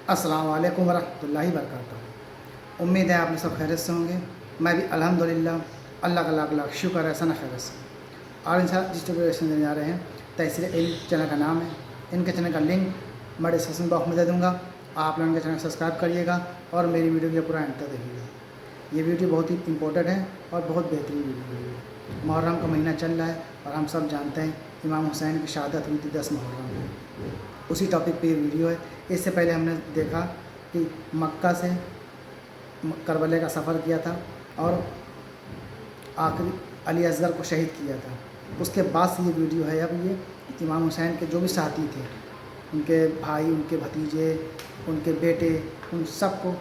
अस्सलाम वालेकुम वरहमतुल्लाहि वबरकातुहू। उम्मीद है आप लोग सब खैरियत से होंगे। मैं भी अल्हम्दुलिल्लाह अल्लाह का लाख लाख शुक्र है सना खैरियत से। और इंशाअल्लाह जिस टॉपिक देने जा रहे हैं तहसील इल्म चैनल का नाम है। इनके चैनल का लिंक मैं डिस्क्रिप्शन बॉक्स में दे दूँगा। आप लोग इनके चैनल सब्सक्राइब करिएगा और मेरी वीडियो को पूरा एंड तक देखिएगा। ये वीडियो बहुत ही इंपॉर्टेंट है और बहुत बेहतरीन वीडियो है। मुहर्रम का महीना चल रहा है और हम सब जानते हैं इमाम हुसैन की शहादत हुई थी 10 मुहर्रम में। उसी टॉपिक पे ये वीडियो है। इससे पहले हमने देखा कि मक्का से करबला का सफ़र किया था और आखिरी अली असगर को शहीद किया था। उसके बाद से ये वीडियो है। अब ये इमाम हुसैन के जो भी साथी थे, उनके भाई, उनके भतीजे, उनके बेटे, उन सबको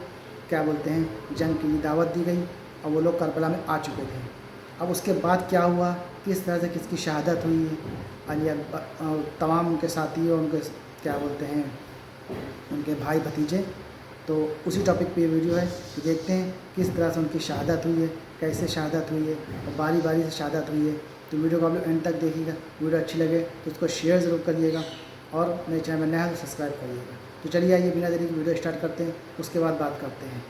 क्या बोलते हैं जंग की दावत दी गई और वो लोग करबला में आ चुके थे। अब उसके बाद क्या हुआ, किस तरह से किसकी शहादत हुई, अली अकबर तमाम उनके साथी और उनके क्या बोलते हैं उनके भाई भतीजे। तो उसी टॉपिक पे ये वीडियो है कि देखते हैं किस तरह से उनकी शहादत हुई है, कैसे शहादत हुई है और बारी बारी से शहादत हुई है। तो वीडियो को आप लोग एंड तक देखिएगा। वीडियो अच्छी लगे तो उसको शेयर ज़रूर करिएगा और मेरे चैनल में नया है तो सब्सक्राइब करिएगा। तो चलिए आइए बिना देरी की वीडियो स्टार्ट करते हैं, उसके बाद बात करते हैं।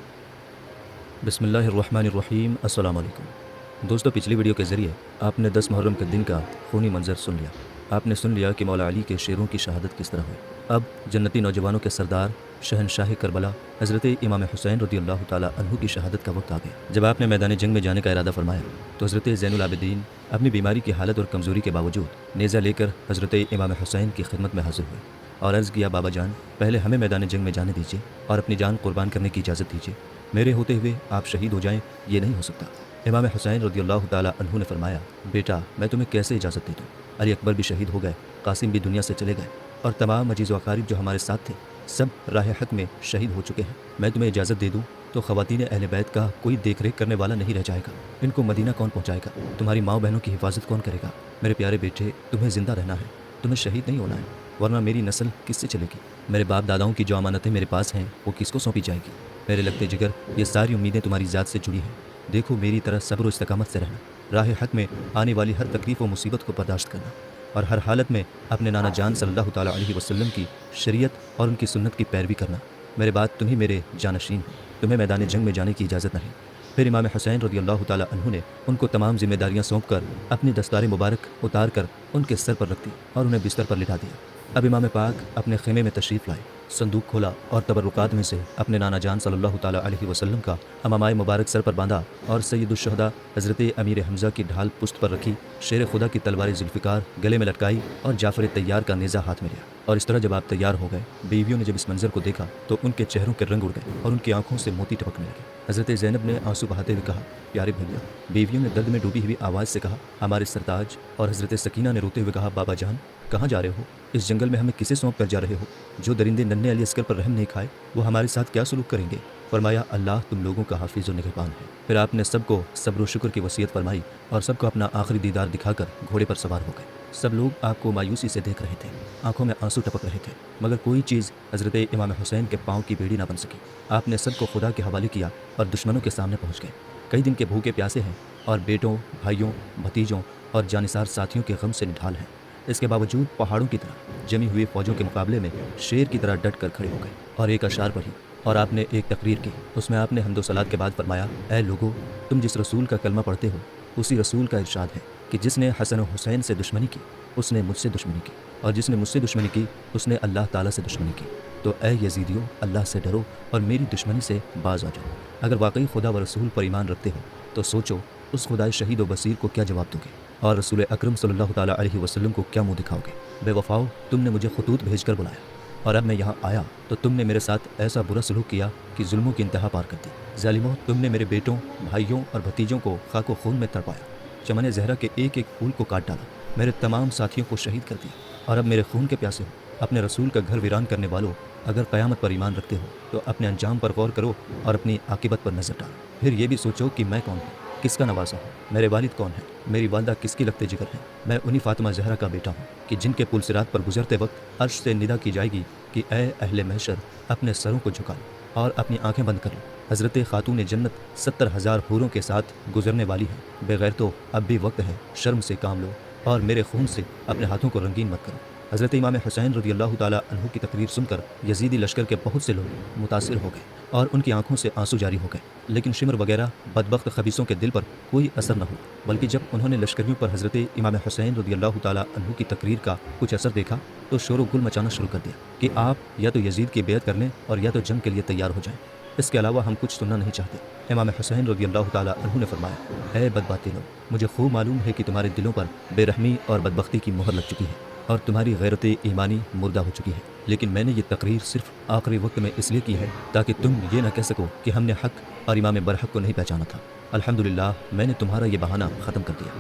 बिस्मिल्लाहिर्रहमानिर्रहीम। अस्सलाम वालेकुम दोस्तों, पिछली वीडियो के ज़रिए आपने 10 मुहर्रम के दिन का खूनी मंजर सुन लिया। आपने सुन लिया कि मौला अली के शेरों की शहादत किस तरह हुई। अब जन्नती नौजवानों के सरदार शहनशाह करबला हज़रत इमाम हुसैन रज़ियल्लाहु ताला अन्हु की शहादत का वक्त आ गया। जब आपने मैदान जंग में जाने का इरादा फरमाया तो हज़रत ज़ैनुल आबिदीन अपनी बीमारी की हालत और कमज़ोरी के बावजूद नेज़ा लेकर हज़रत इमाम हुसैन की खिदमत में हाजिर हुए और अर्ज़ किया, बाबा जान, पहले हमें मैदान जंग में जाने दीजिए और अपनी जान कुर्बान करने की इजाज़त दीजिए। मेरे होते हुए आप शहीद हो जाएं, ये नहीं हो सकता। इमाम हुसैन रज़ियल्लाहु ताला अन्हु ने फरमाया, बेटा, मैं तुम्हें कैसे इजाज़त दे दूँ? अली अकबर भी शहीद हो गए, कासिम भी दुनिया से चले गए और तमाम अजीज़ व अक़ारिब जो हमारे साथ थे सब राह हक़ में शहीद हो चुके हैं। मैं तुम्हें इजाज़त दे दूँ तो ख़वातीन अहले बैत का कोई देख रेख करने वाला नहीं रह जाएगा। इनको मदीना कौन पहुँचाएगा? तुम्हारी माँ बहनों की हिफाजत कौन करेगा? मेरे प्यारे बेटे, तुम्हें ज़िंदा रहना है, तुम्हें शहीद नहीं होना है, वरना मेरी नस्ल किससे चलेगी? मेरे बाप दादाओं की जो अमानतें मेरे पास हैं वो किसको सौंपी जाएगी? मेरे लगते जिगर, ये सारी उम्मीदें तुम्हारी ज़ात से जुड़ी हैं। देखो, मेरी तरह सब्र व इस्तकामत से रहना, राह हक़ में आने वाली हर तकलीफ़ व मुसीबत को बर्दाश्त करना और हर हालत में अपने नाना जान सल्लल्लाहु ताला अलैहि वसल्लम की शरीयत और उनकी सुन्नत की पैरवी करना। मेरे बाद तुम ही मेरे जानशीन हो, तुम्हें मैदान जंग में जाने की इजाज़त नहीं। फिर इमाम हुसैन रज़ियल्लाहु ताला अन्हु ने उनको तमाम जिम्मेदारियाँ सौंप कर अपनी दस्तार मुबारक उतार कर उनके सर पर रख दी और उन्हें बिस्तर पर लिटा दिया। अब इमाम पाक अपने खेमे में तशरीफ़ लाए, संदूक खोला और तबरुकात में से अपने नाना जान सल्लल्लाहु ताला अलैहि वसल्लम का अमामाए मुबारक सर पर बांधा और सैयदुश्शुहदा हज़रत अमीर हमज़ा की ढाल पुश्त पर रखी, शेर खुदा की तलवार जुल्फ़िकार गले में लटकाई और जाफ़र तैयार का नेज़ा हाथ में लिया। और इस तरह जब आप तैयार हो गए, बीवियों ने जब इस मंजर को देखा तो उनके चेहरों के रंग उड़ गए और उनकी आंखों से मोती टपकने लगे। हज़रत ज़ैनब ने आंसू बहाते हुए कहा, प्यारे भैया। बीवियों ने दर्द में डूबी हुई आवाज़ से कहा, हमारे सरताज। और हज़रत सकीना ने रोते हुए कहा, बाबा जान, कहाँ जा रहे हो? इस जंगल में हमें किसे सौंप कर जा रहे हो? जो दरिंदे नन्हे अली अस्कर पर रहम नहीं खाए वो हमारे साथ क्या सलूक करेंगे? फरमाया, अल्लाह तुम लोगों का हाफिज़ और निगहबान है। फिर आपने सबको सब्र व शुक्र की वसीयत फरमाई और सबको अपना आखिरी दीदार दिखाकर घोड़े पर सवार हो गए। सब लोग आपको मायूसी से देख रहे थे, आंखों में आंसू टपक रहे थे, मगर कोई चीज़ हज़रत इमाम हुसैन के पाँव की बेड़ी ना बन सकी। आपने सबको खुदा के हवाले किया और दुश्मनों के सामने पहुँच गए। कई दिन के भूखे प्यासे हैं और बेटों, भाइयों, भतीजों और जानिसार साथियों के गम से निढाल हैं। इसके बावजूद पहाड़ों की तरह जमी हुई फौजों के मुकाबले में शेर की तरह डट कर खड़े हो गए और एक अशार पढ़ी और आपने एक तकरीर की। उसमें आपने हम्दो सलात के बाद फरमाया, ऐ लोगो, तुम जिस रसूल का कलमा पढ़ते हो उसी रसूल का इरशाद है कि जिसने हसन और हुसैन से दुश्मनी की उसने मुझसे दुश्मनी की और जिसने मुझसे दुश्मनी की उसने अल्लाह ताला से दुश्मनी की। तो ऐ यजीदियों, अल्लाह से डरो और मेरी दुश्मनी से बाज आ जाओ। अगर वाकई खुदा व रसूल पर ईमान रखते हो तो सोचो उस खुदाए शहीद व बसीर को क्या जवाब दोगे और रसूल अकरम सल्लल्लाहु ताला अलैहि वसल्लम को क्या मुँह दिखाओगे? बेवफाओ, तुमने मुझे खतूत भेजकर बुलाया और अब मैं यहाँ आया तो तुमने मेरे साथ ऐसा बुरा सलूक किया कि जुल्मों की इंतहा पार कर दी। ज़ालिमों, तुमने मेरे बेटों, भाइयों और भतीजों को खाको खून में तड़पाया, चमन ज़हरा के एक एक फूल को काट डाला, मेरे तमाम साथियों को शहीद कर दिया और अब मेरे खून के प्यासे हो। अपने रसूल का घर वीरान करने वालों, अगर क़यामत पर ईमान रखते हो तो अपने अंजाम पर गौर करो और अपनी आकिबत पर नज़र डालो। फिर ये भी सोचो कि मैं कौन हूँ, किसका नवासा हूँ, मेरे वालिद कौन है, मेरी वालदा किसकी लगते जिगर हैं। मैं उन्हीं फातिमा ज़हरा का बेटा हूँ कि जिनके पुल सिरात पर गुजरते वक्त अर्श से निदा की जाएगी कि ऐ अहले महशर, अपने सरों को झुका लो और अपनी आंखें बंद कर लो। हज़रत खातून जन्नत 70,000 हूरों के साथ गुजरने वाली है। बगैर तो अब भी वक्त है, शर्म से काम लो और मेरे खून से अपने हाथों को रंगीन मत करो। हज़रत इमाम हुसैन रज़ियल्लाहु ताला अन्हु की तकरीर सुनकर यजीदी लश्कर के बहुत से लोग मुतासिर हो गए और उनकी आंखों से आंसू जारी हो गए, लेकिन शिमर वगैरह बदबख्त खबीसों के दिल पर कोई असर न हुआ। बल्कि जब उन्होंने लश्करियों पर हज़रत इमाम हुसैन रज़ियल्लाहु ताला अन्हु की तकरीर का कुछ असर देखा तो शोर गुल मचाना शुरू कर दिया कि आप या तो यजीद की बेयत कर लें और या तो जंग के लिए तैयार हो जाएं। इसके अलावा हम कुछ सुनना नहीं चाहते। इमाम हुसैन रज़ियल्लाहु ताला अन्हु ने फरमाया, है बदबातिलों, मुझे खूब मालूम है कि तुम्हारे दिलों पर बेरहमी और बदबख्ती की मोहर लग चुकी है और तुम्हारी गैरत ईमानी मुर्दा हो चुकी है, लेकिन मैंने ये तकरीर सिर्फ आखिरी वक्त में इसलिए की है ताकि तुम ये न कह सको कि हमने हक और इमाम बरहक को नहीं पहचाना था। अल्हम्दुलिल्लाह, मैंने तुम्हारा ये बहाना ख़त्म कर दिया।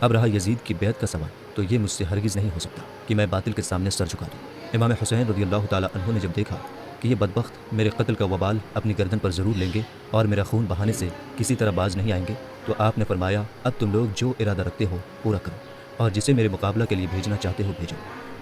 अब रहा यजीद की बैत का सवाल, तो ये मुझसे हरगिज़ नहीं हो सकता कि मैं बातिल के सामने सर झुका दूँ। इमाम हुसैन रज़ियल्लाहु ताला अन्हु ने जब देखा कि ये बदबख्त मेरे कत्ल का वबाल अपनी गर्दन पर ज़रूर लेंगे और मेरा खून बहाने से किसी तरह बाज नहीं आएंगे, तो आपने फरमाया, अब तुम लोग जो इरादा रखते हो पूरा करो और जिसे मेरे मुकाबला के लिए भेजना चाहते हो भेजो।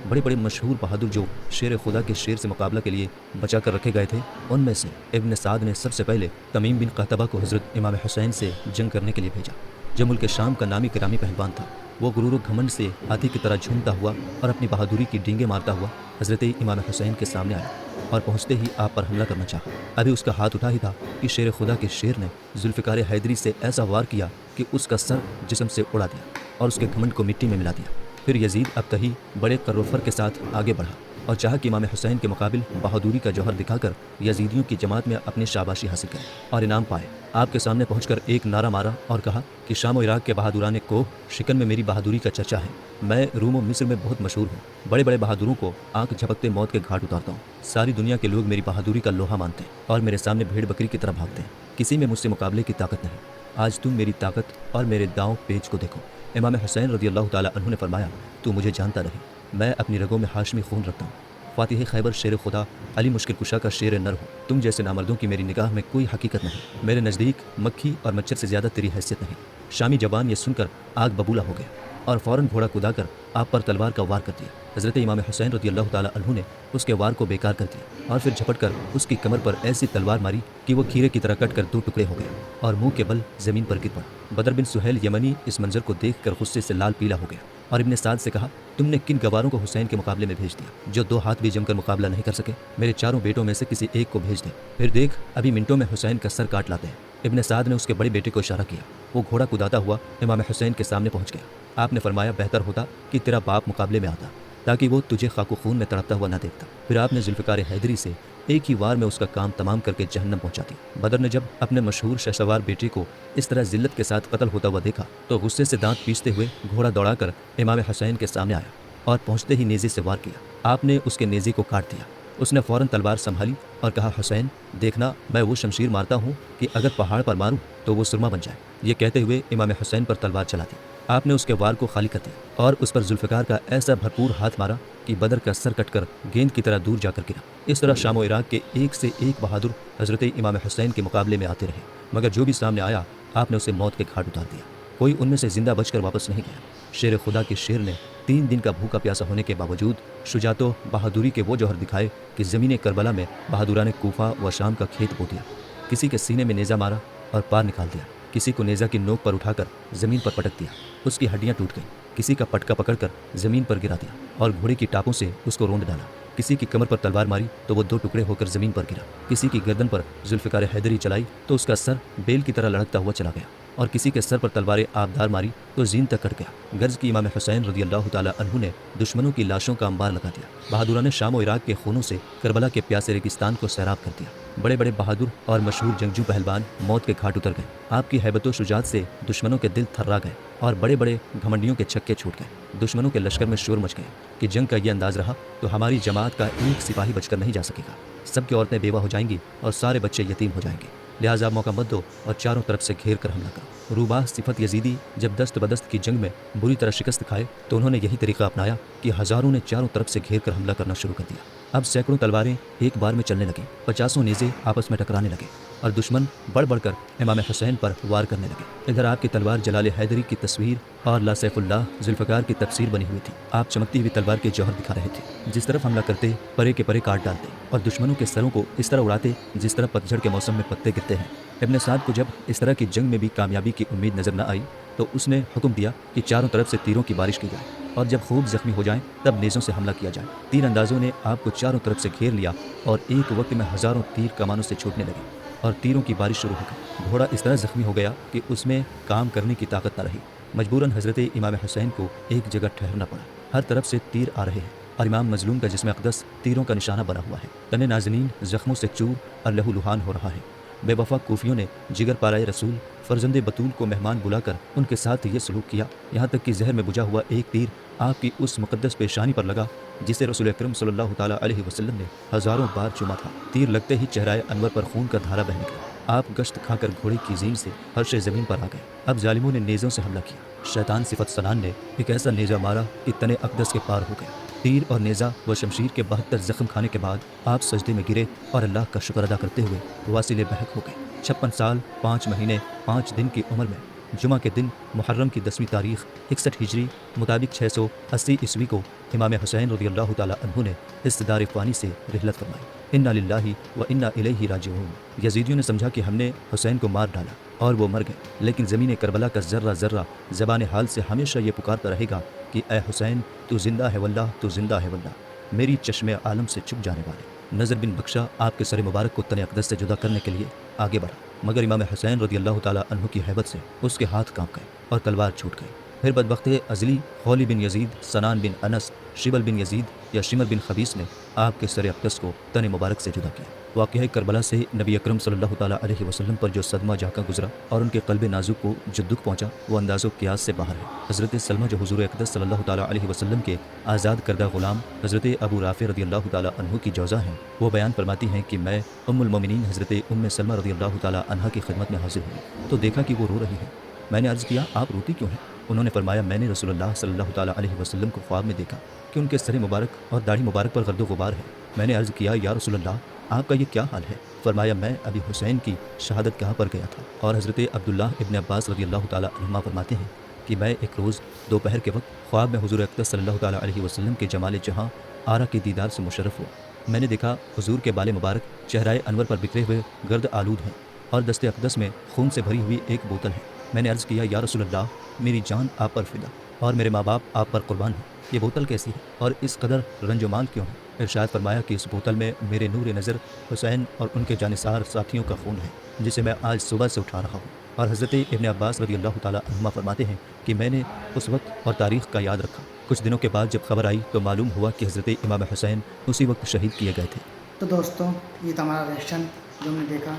बड़े बड़े मशहूर बहादुर जो शेर खुदा के शेर से मुकाबला के लिए बचा कर रखे गए थे, उनमें से इब्न साद ने सबसे पहले तमीम बिन कहतबा को हज़रत इमाम हुसैन से जंग करने के लिए भेजा, जो मुल्क शाम का नामी करामी पहलवान था। वो गुरूर घमंड से हाथी की तरह झूमता हुआ और अपनी बहादुरी की डींगे मारता हुआ हज़रत इमाम हुसैन के सामने आया और पहुँचते ही आप पर हमला करना चाहा। अभी उसका हाथ उठा ही था कि शेर खुदा के शेर ने जुल्फ़िकार हैदरी से ऐसा वार किया कि उसका सर जिस्म से उड़ा दिया और उसके घमंड को मिट्टी में मिला दिया। फिर यजीद अब तही बड़े कर्रोफर के साथ आगे बढ़ा और चाहा कि इमाम हुसैन के मुकाबिल बहादुरी का जौहर दिखाकर यजीदियों की जमात में अपनी शाबाशी हासिल करे और इनाम पाए। आपके सामने पहुंचकर एक नारा मारा और कहा कि शाम व इराक के बहादुरान कोह शिकन में मेरी बहादुरी का चर्चा है। मैं रूम और मिस्र में बहुत मशहूर हूँ। बड़े बड़े बहादुरों को आंख झपकते मौत के घाट उतारता हूँ। सारी दुनिया के लोग मेरी बहादुरी का लोहा मानते हैं और मेरे सामने भेड़ बकरी की तरह भागते हैं। किसी में मुझसे मुकाबले की ताकत नहीं। आज तुम मेरी ताकत और मेरे दांव पेच को देखो। इमाम हुसैन रज़ियल्लाहु ताला अन्हु ने फरमाया, तू मुझे जानता नहीं, मैं अपनी रगों में हाशमी खून रखता हूँ। फातिह खैबर शेर खुदा अली मुश्किल कुशा का शेर नर हो। तुम जैसे नामर्दों की मेरी निगाह में कोई हकीकत नहीं। मेरे नज़दीक मक्खी और मच्छर से ज़्यादा तेरी हैसियत नहीं। शामी जवान ये सुनकर आग बबूला हो गया और फ़ौरन घोड़ा कुदाकर आप पर तलवार का वार कर दिया। हज़रत इमाम हुसैन रज़ियल्लाहु ताला अन्हु ने उसके वार को बेकार कर दिया और फिर झपट कर उसकी कमर पर ऐसी तलवार मारी कि वो खीरे की तरह कट कर दो टुकड़े हो गए और मुंह के बल ज़मीन पर गिर पड़ा। बदर बिन सुहैल यमनी इस मंजर को देख कर गुस्से से लाल पीला हो गया और इब्न साद से कहा, तुमने किन गवारों को हुसैन के मुकाबले में भेज दिया जो दो हाथ भी जमकर मुकाबला नहीं कर सके? मेरे चारों बेटों में से किसी एक को भेज दे, फिर देख अभी मिनटों में हुसैन का सर काट लाते हैं। इब्न साद ने उसके बड़े बेटे को इशारा किया। वो घोड़ा कुदाता हुआ इमाम हुसैन के सामने पहुंच गया। आपने फरमाया, बेहतर होता कि तेरा बाप मुकाबले में आता ताकि वो तुझे खाको खून में तड़पता हुआ न देखता। फिर आपने जुल्फ़िकार हैदरी से एक ही वार में उसका काम तमाम करके जहन्नम पहुंचा दी। बदर ने जब अपने मशहूर शहसवार बेटे को इस तरह जिल्लत के साथ कत्ल होता हुआ देखा तो गुस्से से दांत पीसते हुए घोड़ा दौड़ाकर इमाम हुसैन के सामने आया और पहुंचते ही नेज़े से वार किया। आपने उसके नेज़े को काट दिया। उसने फ़ौरन तलवार संभाली और कहा, हुसैन देखना, मैं वो शमशीर मारता हूँ कि अगर पहाड़ पर मारूँ तो वो सुरमा बन जाए। ये कहते हुए इमाम हुसैन पर तलवार चला दी। आपने उसके वार को खाली कर दिया और उस पर जुल्फ़िकार का ऐसा भरपूर हाथ मारा कि बदर का सर कटकर गेंद की तरह दूर जाकर गिरा। इस तरह शाम व इराक के एक से एक बहादुर हज़रत इमाम हुसैन के मुकाबले में आते रहे, मगर जो भी सामने आया आपने उसे मौत के घाट उतार दिया। कोई उनमें से जिंदा बचकर वापस नहीं गया। शेर खुदा के शेर ने 3 दिन का भूखा प्यासा होने के बावजूद शुजातो बहादुरी के वो जौहर दिखाए कि ज़मीन करबला में बहादुरान कूफा व शाम का खेत बो दिया। किसी के सीने में नेज़ा मारा और पार निकाल दिया। किसी को नेज़ा की नोक पर उठाकर ज़मीन पर पटक दिया, उसकी हड्डियाँ टूट गईं। किसी का पटका पकड़कर ज़मीन पर गिरा दिया और घोड़े की टापों से उसको रोंद डाला। किसी की कमर पर तलवार मारी तो वो 2 टुकड़े होकर ज़मीन पर गिरा। किसी की गर्दन पर जुल्फ़िकार हैदरी चलाई तो उसका सर बेल की तरह लड़कता हुआ चला गया और किसी के सर पर तलवारें आबदार मारी तो जीन तक कट गया। गर्ज की इमाम हुसैन रज़ियल्लाहु ताला अन्हु ने दुश्मनों की लाशों का अंबार लगा दिया। बहादुरान शाम व इराक के खूनों से करबला के प्यासे रेगिस्तान को सैराब कर दिया। बड़े बड़े बहादुर और मशहूर जंगजू पहलवान मौत के घाट उतर गए। आपकी हैबत व शुजात से दुश्मनों के दिल थर्रा गए और बड़े बड़े घमंडियों के छक्के छूट गए। दुश्मनों के लश्कर में शोर मच गए कि जंग का ये अंदाज रहा तो हमारी जमात का एक सिपाही बचकर नहीं जा सकेगा। सबकी औरतें बेवा हो जाएंगी और सारे बच्चे यतीम हो जाएंगे। लिहाजा मौका मत दो और चारों तरफ से घेर कर हमला करो। रूबाह सिफत यजीदी जब दस्त बदस्त की जंग में बुरी तरह शिकस्त खाए तो उन्होंने यही तरीका अपनाया कि हज़ारों ने चारों तरफ से घेर कर हमला करना शुरू कर दिया। अब सैकड़ों तलवारें एक बार में चलने लगी, 50 नेज़े आपस में टकराने लगे और दुश्मन बढ़ बढ़कर इमाम हुसैन पर वार करने लगे। इधर आपकी तलवार जलाल हैदरी की तस्वीर और ला सैफुल्लाह जुल्फ़िकार की तफसीर बनी हुई थी। आप चमकती हुई तलवार के जौहर दिखा रहे थे। जिस तरफ हमला करते परे के परे काट डालते और दुश्मनों के सरों को इस तरह उड़ाते जिस तरह पतझड़ के मौसम में पत्ते गिरते हैं। इब्न साद को जब इस तरह की जंग में भी कामयाबी की उम्मीद नजर न आई तो उसने हुक्म दिया कि चारों तरफ से तीरों की बारिश की जाए। اور جب خوب زخمی ہو جائیں تب نیزوں سے حملہ کیا جائے۔ تیر اندازوں نے آپ کو چاروں طرف سے گھیر لیا اور ایک وقت میں ہزاروں تیر کمانوں سے چھوٹنے لگے اور تیروں کی بارش شروع ہو گئی۔ گھوڑا اس طرح زخمی ہو گیا کہ اس میں کام کرنے کی طاقت نہ رہی۔ مجبوراً حضرت امام حسین کو ایک جگہ ٹھہرنا پڑا۔ ہر طرف سے تیر آ رہے ہیں اور امام مظلوم کا جسم اقدس تیروں کا نشانہ بنا ہوا ہے۔ تن نازنین زخموں سے چور اور لہو لہان ہو رہا ہے۔ بے وفا کوفیوں نے جگر پالائے رسول فرزند بطول کو مہمان بلا کر ان کے ساتھ یہ سلوک کیا، یہاں تک کہ زہر میں بجھا ہوا ایک تیر آپ کی اس مقدس پیشانی پر لگا جسے رسول اکرم صلی اللہ تعالیٰ علیہ وسلم نے ہزاروں بار چوما تھا۔ تیر لگتے ہی چہرہ انور پر خون کا دھارا بہ نکلا۔ آپ گشت کھا کر گھوڑے کی زین سے فرش زمین پر آ گئے۔ اب ظالموں نے نیزوں سے حملہ کیا۔ شیطان صفت سنان نے ایک ایسا نیزہ مارا کہ تن اقدس کے پار ہو گیا۔ تیر اور نیزہ و شمشیر کے 72 زخم کھانے کے بعد آپ سجدے میں گرے اور اللہ کا شکر ادا کرتے ہوئے واصل بحق ہو گئے۔ 56 سال 5 مہینے 5 دن کی عمر میں جمعہ کے دن محرم کی 10ویں تاریخ 61 ہجری مطابق 680 عیسوی کو امام حسین رضی اللہ تعالیٰ عنہ نے اس دار فانی سے رحلت فرمائی۔ انا للہ و انا الیہ راجعون۔ یزیدیوں نے سمجھا کہ ہم نے حسین کو مار ڈالا اور وہ مر گئے، لیکن زمین کربلا کا ذرہ ذرہ زبان حال سے ہمیشہ یہ پکارتا رہے گا کہ اے حسین تو زندہ ہے واللہ، تو زندہ ہے واللہ، میری چشم عالم سے چھپ جانے والے۔ نظر بن بخشا آپ کے سر مبارک کو تن اقدس سے جدا کرنے کے لیے آگے بڑھا، مگر امام حسین رضی اللہ تعالیٰ عنہ کی ہیبت سے اس کے ہاتھ کانپ گئے اور تلوار چھوٹ گئی۔ پھر بدبخت ازلی خولی بن یزید، سنان بن انس، شبل بن یزید یا شمر بن خبیث نے آپ کے سر اقدس کو تن مبارک سے جدا کیا۔ واقعہ کربلا سے نبی اکرم صلی اللہ تعالیٰ علیہ وسلم پر جو صدمہ جا کر گزرا اور ان کے قلب نازک کو جو دکھ پہنچا وہ انداز و قیاس سے باہر ہے۔ حضرت سلمہ جو حضور اقدس صلی اللہ تعالیٰ علیہ وسلم کے آزاد کردہ غلام حضرت ابو رافع رضی اللہ تعالیٰ عنہ کی جوزا ہیں، وہ بیان فرماتی ہیں کہ میں ام المومنین حضرت ام سلمہ رضی اللہ تعالیٰ عنہ کی خدمت میں حاضر ہوئی تو دیکھا کہ وہ رو رہی ہے۔ میں نے عرض کیا آپ روتی کیوں ہیں؟ انہوں نے فرمایا میں نے رسول اللہ صلی اللہ تعالیٰ علیہ وسلم کو خواب میں دیکھا کہ ان کے سر مبارک اور داڑھی مبارک پر گرد و غبار ہے۔ میں نے عرض کیا یا رسول اللہ آپ کا یہ کیا حال ہے؟ فرمایا میں ابی حسین کی شہادت گاہ پر گیا تھا۔ اور حضرت عبداللہ ابن عباس رضی اللہ تعالیٰ عنہما فرماتے ہیں کہ میں ایک روز دوپہر کے وقت خواب میں حضور اقدس صلی اللہ تعالیٰ علیہ وسلم کے جمال جہاں آرا کی دیدار سے مشرف ہوا۔ میں نے دیکھا حضور کے بال مبارک چہرہ انور پر بکھرے ہوئے گرد آلود ہیں اور دست اقدس میں خون سے بھری ہوئی ایک بوتل ہے۔ میں نے عرض کیا یا رسول اللہ میری جان آپ پر فدا اور میرے ماں باپ آپ پر قربان ہیں، یہ بوتل کیسی ہے اور اس قدر رنج و مال کیوں ہے؟ ارشاد فرمایا کہ اس بوتل میں میرے نور نظر حسین اور ان کے جانثار ساتھیوں کا خون ہے جسے میں آج صبح سے اٹھا رہا ہوں۔ اور حضرت ابن عباس رضی اللہ تعالیٰ عنہما فرماتے ہیں کہ میں نے اس وقت اور تاریخ کا یاد رکھا۔ کچھ دنوں کے بعد جب خبر آئی تو معلوم ہوا کہ حضرت امام حسین اسی وقت شہید کیے گئے تھے۔ تو دوستوں یہ تو ہمارا ریئیکشن جو ہم نے دیکھا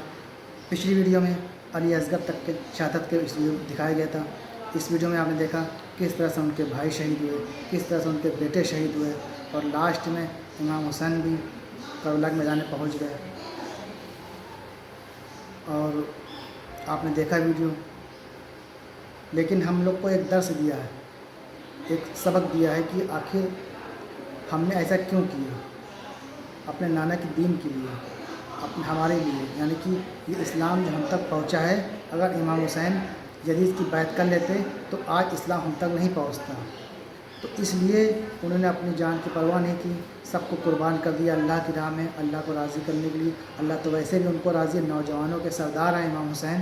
پچھلی ویڈیو میں علی اصغر تک کے شہادت کے اس ویڈیو دکھایا گیا تھا۔ اس ویڈیو میں آپ نے دیکھا کس طرح سے ان کے بھائی شہید ہوئے، کس طرح سے ان کے بیٹے شہید ہوئے اور لاسٹ میں امام حسین بھی کربلا کے میدان میں پہنچ گئے۔ اور آپ نے دیکھا ویڈیو، لیکن ہم لوگ کو ایک درس دیا ہے، ایک سبق دیا ہے کہ آخر ہم نے ایسا کیوں کیا اپنے نانا کی دین کے لیے، ہمارے لیے، یعنی کہ یہ اسلام جو ہم تک پہنچا ہے، اگر امام حسین جدید کی بیعت کر لیتے تو آج اسلام ہم تک نہیں پہنچتا۔ تو اس لیے انہوں نے اپنی جان کی پرواہ نہیں کی، سب کو قربان کر دیا اللہ کی راہ میں، اللہ کو راضی کرنے کے لیے۔ اللہ تو ویسے بھی ان کو راضی، نوجوانوں کے سردار ہیں امام حسین،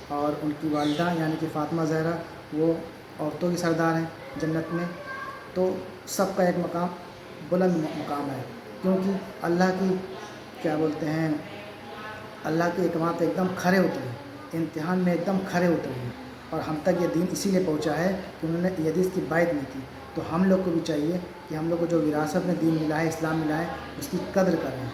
اور ان کی والدہ یعنی کہ فاطمہ زہرا وہ عورتوں کی سردار ہیں جنت میں۔ تو سب کا ایک مقام بلند مقام ہے، کیونکہ اللہ کی کیا بولتے ہیں، اللہ کے احکامات ایک دم کھرے ہوتے ہیں، امتحان میں ایک دم کھرے ہوتے ہیں، اور ہم تک یہ دین اسی لیے پہنچا ہے کہ انہوں نے یزید کی بیعت نہیں کی۔ تو ہم لوگ کو بھی چاہیے کہ ہم لوگ کو جو وراثت میں دین ملا ہے، اسلام ملا ہے، اس کی قدر کریں،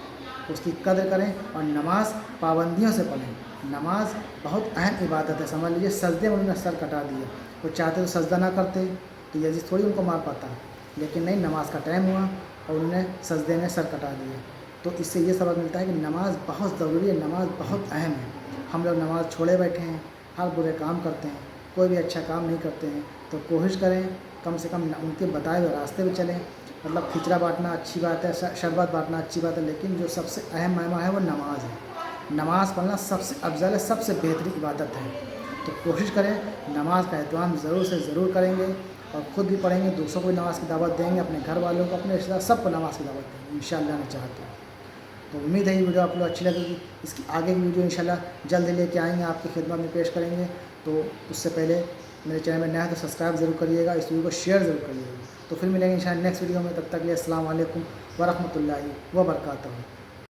اس کی قدر کریں اور نماز پابندیوں سے پڑھیں۔ نماز بہت اہم عبادت ہے، سمجھ لیجیے سجدے میں انہوں نے سر کٹا دیا، وہ چاہتے تو سجدہ نہ کرتے تو یزید تھوڑی ان کو مار پاتا، لیکن نہیں، نماز کا ٹائم ہوا اور انہوں نے سجدے میں سر کٹا دیا۔ تو اس سے یہ سبق ملتا ہے کہ نماز بہت ضروری ہے، نماز بہت اہم ہے۔ ہم لوگ نماز چھوڑے بیٹھے ہیں، ہر برے کام کرتے ہیں، کوئی بھی اچھا کام نہیں کرتے ہیں، تو کوشش کریں کم سے کم ان کے بتائے ہوئے راستے پہ چلیں۔ مطلب کھچڑا بانٹنا اچھی بات ہے، شربت بانٹنا اچھی بات ہے، لیکن جو سب سے اہم مہمہ ہے وہ نماز ہے۔ نماز پڑھنا سب سے افضل ہے، سب سے بہترین عبادت ہے۔ تو کوشش کریں نماز کا اہتمام ضرور سے ضرور کریں گے، اور خود بھی پڑھیں گے، دوسروں کو بھی نماز کی دعوت دیں گے، اپنے گھر والوں کو، اپنے رشتہ دار سب کو نماز کی دعوت دیں گے انشاءاللہ نے چاہا تو۔ تو امید ہے یہ ویڈیو آپ کو اچھی لگے گی۔ اس کی آگے کی ویڈیو انشاءاللہ جلد لے کے آئیں گے، آپ کی خدمت میں پیش کریں گے۔ تو اس سے پہلے میرے چینل میں نیا ہے تو سبسکرائب ضرور کریے گا، اس ویڈیو کو شیئر ضرور کریے گا۔ تو پھر ملیں گے انشاءاللہ نیکسٹ ویڈیو میں، تب تک کے لیے السلام علیکم ورحمۃ اللہ وبرکاتہ۔